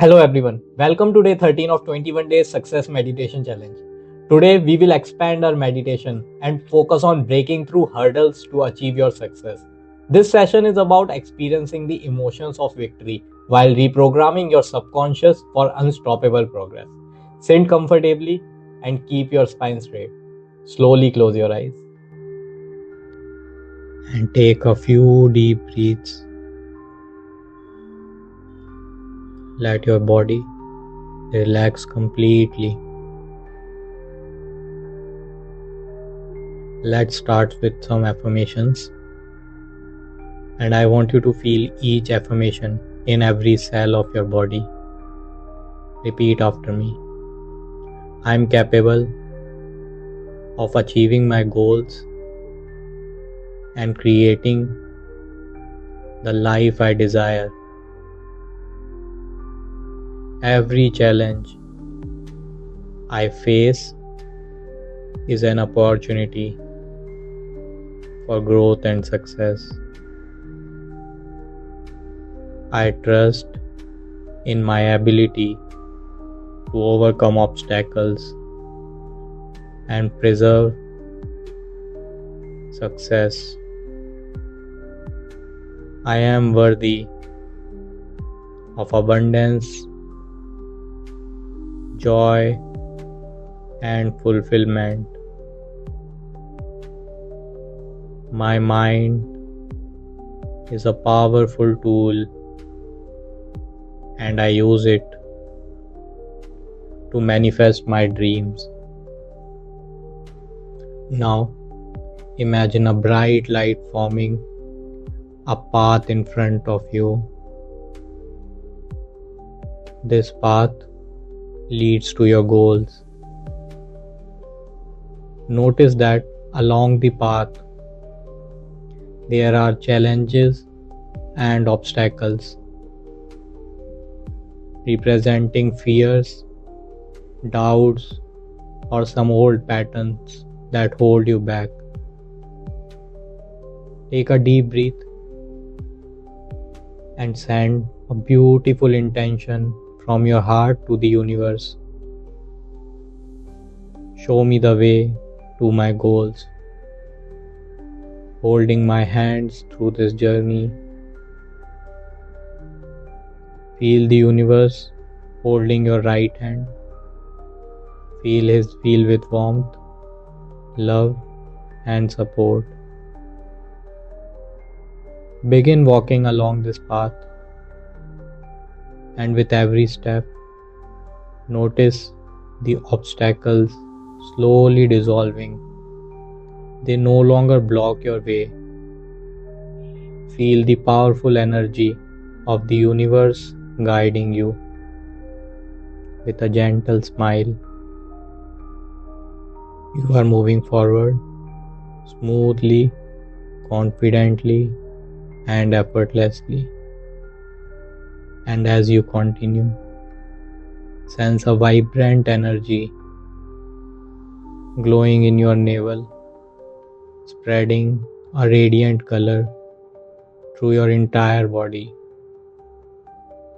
Hello everyone, welcome to day 13 of 21 Days Success Meditation Challenge. Today we will expand our meditation and focus on breaking through hurdles to achieve your success. This session is about experiencing the emotions of victory while reprogramming your subconscious for unstoppable progress. Sit comfortably and keep your spine straight. Slowly close your eyes and take a few deep breaths. Let your body relax completely. Let's start with some affirmations. And I want you to feel each affirmation in every cell of your body. Repeat after me. I am capable of achieving my goals and creating the life I desire. Every challenge I face is an opportunity for growth and success. I trust in my ability to overcome obstacles and preserve success. I am worthy of abundance, joy, and fulfillment. My mind is a powerful tool and I use it to manifest my dreams. Now, imagine a bright light forming a path in front of you. This path leads to your goals. Notice that along the path there are challenges and obstacles representing fears, doubts, or some old patterns that hold you back. Take a deep breath and send a beautiful intention from your heart to the universe. Show me the way to my goals. Holding my hands through this journey. Feel the universe holding your right hand. Feel with warmth, love, and support. Begin walking along this path, and with every step, notice the obstacles slowly dissolving. They no longer block your way. Feel the powerful energy of the universe guiding you. With a gentle smile, you are moving forward smoothly, confidently, and effortlessly. And as you continue, sense a vibrant energy glowing in your navel, spreading a radiant color through your entire body.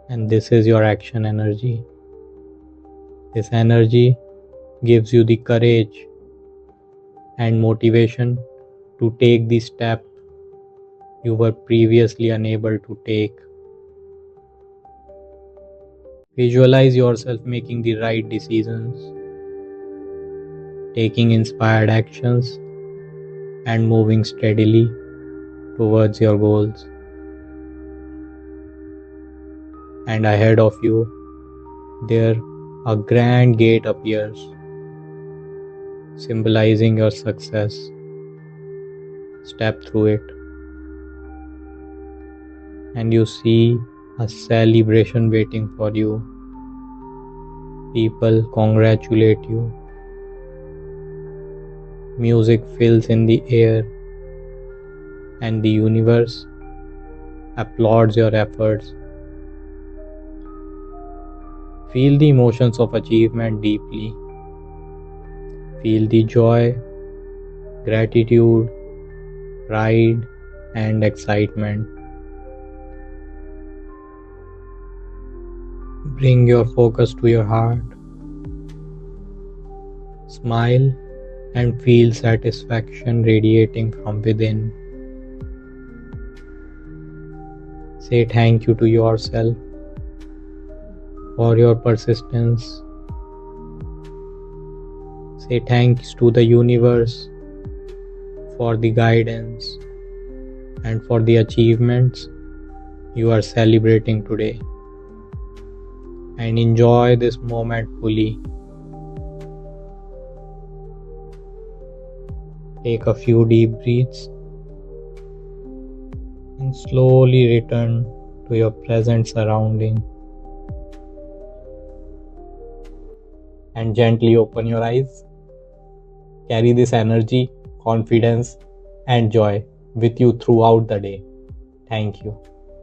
And this is your action energy. This energy gives you the courage and motivation to take the step you were previously unable to take. Visualize yourself making the right decisions, taking inspired actions, and moving steadily towards your goals. And ahead of you, there a grand gate appears, symbolizing your success. Step through it, and you see a celebration waiting for you. People congratulate you. Music fills in the air, and the universe applauds your efforts. Feel the emotions of achievement deeply. Feel the joy, gratitude, pride, and excitement. Bring your focus to your heart. Smile and feel satisfaction radiating from within. Say thank you to yourself for your persistence. Say thanks to the universe for the guidance and for the achievements you are celebrating today. And enjoy this moment fully. Take a few deep breaths and slowly return to your present surrounding. And gently open your eyes. Carry this energy, confidence, and joy with you throughout the day. Thank you.